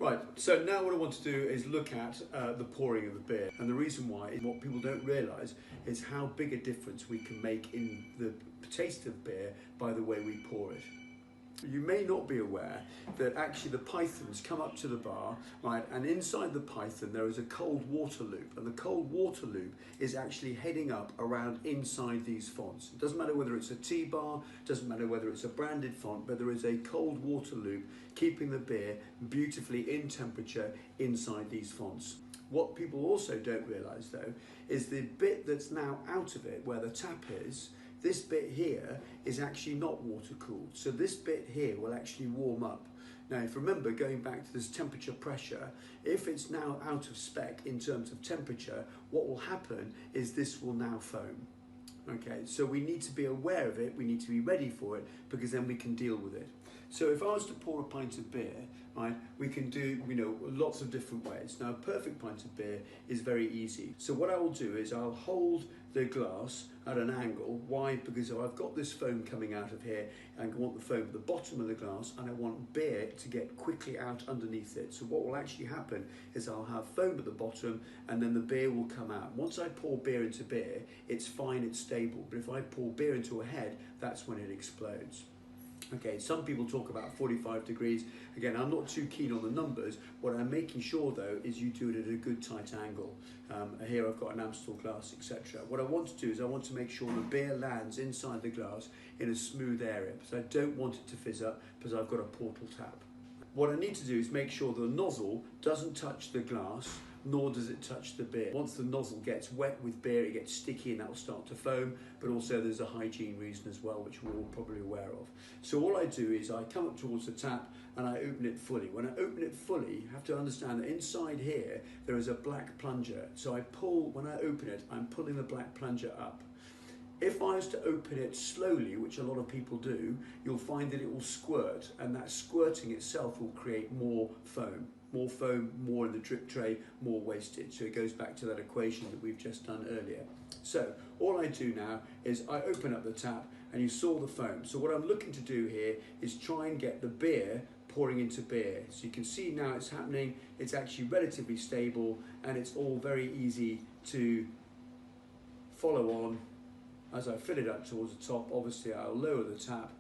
Right, so now what I want to do is look at the pouring of the beer. And the reason why is what people don't realise is how big a difference we can make in the taste of beer by the way we pour it. You may not be aware that actually the pythons come up to the bar, right, and inside the python there is a cold water loop, and the cold water loop is actually heading up around inside these fonts. It doesn't matter whether it's a tea bar, doesn't matter whether it's a branded font, but there is a cold water loop keeping the beer beautifully in temperature inside these fonts. What people also don't realise though is the bit that's now out of it, where the tap is, this bit here is actually not water cooled. So this bit here will actually warm up. Now, if you remember, going back to this temperature pressure, if it's now out of spec in terms of temperature, what will happen is this will now foam. Okay, so we need to be aware of it, we need to be ready for it, because then we can deal with it. So if I was to pour a pint of beer, right, we can do, lots of different ways. Now, a perfect pint of beer is very easy. So what I will do is I'll hold the glass at an angle. Why? Because I've got this foam coming out of here, and I want the foam at the bottom of the glass, and I want beer to get quickly out underneath it. So what will actually happen is I'll have foam at the bottom, and then the beer will come out. Once I pour beer into beer, it's fine, it's stable. But if I pour beer into a head, that's when it explodes. Okay, some people talk about 45 degrees. Again, I'm not too keen on the numbers. What I'm making sure though is you do it at a good tight angle. Here I've got an Amstel glass, etc. What I want to do is I want to make sure the beer lands inside the glass in a smooth area, because I don't want it to fizz up, because I've got a pourtal tap. What I need to do is make sure the nozzle doesn't touch the glass, nor does it touch the beer. Once the nozzle gets wet with beer, it gets sticky and that will start to foam, but also there's a hygiene reason as well, which we're all probably aware of. So all I do is I come up towards the tap and I open it fully. When I open it fully, you have to understand that inside here, there is a black plunger. So I pull, when I open it, I'm pulling the black plunger up. If I was to open it slowly, which a lot of people do, you'll find that it will squirt, and that squirting itself will create more foam. More foam, more in the drip tray, more wastage. So it goes back to that equation that we've just done earlier. So all I do now is I open up the tap, and you saw the foam. So what I'm looking to do here is try and get the beer pouring into beer. So you can see now it's happening, it's actually relatively stable, and it's all very easy to follow on. As I fill it up towards the top, obviously I'll lower the tap,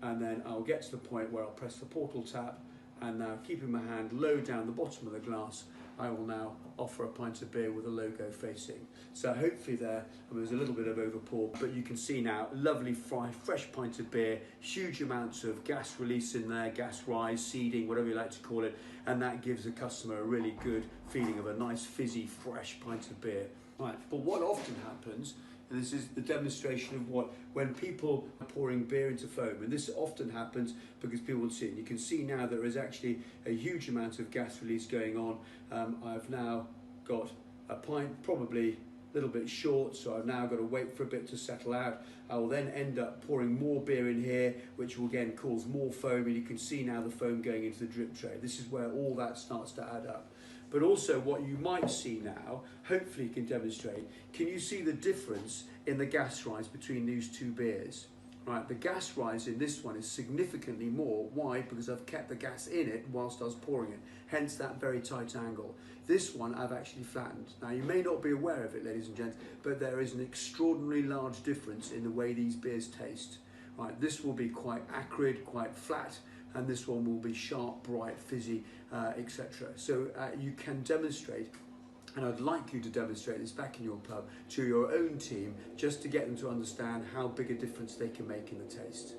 and then I'll get to the point where I'll press the pourtal tap, and now keeping my hand low down the bottom of the glass, I will now offer a pint of beer with a logo facing. So hopefully there's a little bit of overpour, but you can see now, lovely fresh pint of beer, huge amounts of gas release in there, gas rise, seeding, whatever you like to call it, and that gives the customer a really good feeling of a nice fizzy, fresh pint of beer. Right, but what often happens, and this is the demonstration of when people are pouring beer into foam, and this often happens because people will see it. You can see now there is actually a huge amount of gas release going on. I've now got a pint, probably a little bit short, so I've now got to wait for a bit to settle out. I will then end up pouring more beer in here, which will again cause more foam, and you can see now the foam going into the drip tray. This is where all that starts to add up. But also what you might see now, hopefully you can demonstrate, can you see the difference in the gas rise between these two beers? Right, the gas rise in this one is significantly more. Why? Because I've kept the gas in it whilst I was pouring it, hence that very tight angle. This one I've actually flattened. Now you may not be aware of it, ladies and gents, but there is an extraordinarily large difference in the way these beers taste. Right, this will be quite acrid, quite flat, and this one will be sharp, bright, fizzy, etc. So you can demonstrate, and I'd like you to demonstrate this back in your pub to your own team, just to get them to understand how big a difference they can make in the taste.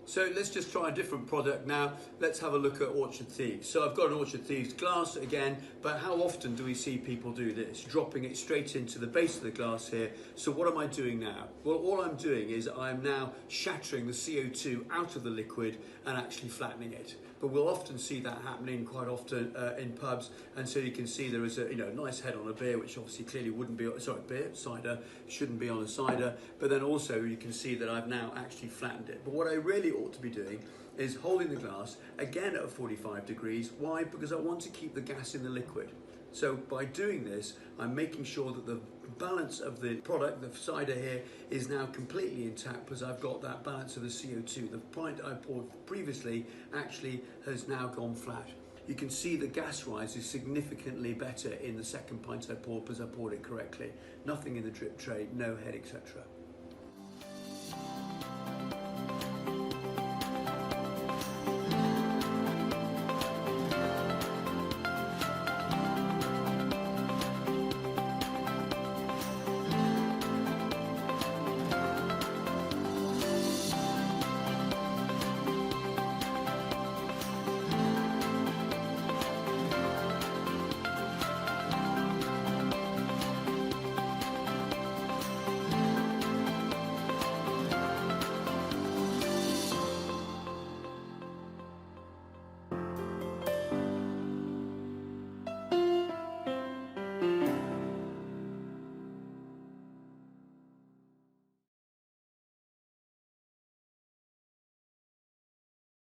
So let's just try a different product now. Let's have a look at Orchard Thieves. So I've got an Orchard Thieves glass again, but how often do we see people do this? Dropping it straight into the base of the glass here. So what am I doing now? Well, all I'm doing is I'm now shattering the CO2 out of the liquid and actually flattening it. But we'll often see that happening quite often in pubs, and so you can see there is a nice head on a beer, which obviously clearly wouldn't be, cider, shouldn't be on a cider, but then also you can see that I've now actually flattened it. But what I really ought to be doing is holding the glass again at 45 degrees. Why? Because I want to keep the gas in the liquid. So by doing this, I'm making sure that the balance of the product, the cider here, is now completely intact because I've got that balance of the CO2. The pint I poured previously actually has now gone flat. You can see the gas rise is significantly better in the second pint I poured because I poured it correctly. Nothing in the drip tray, no head, etc.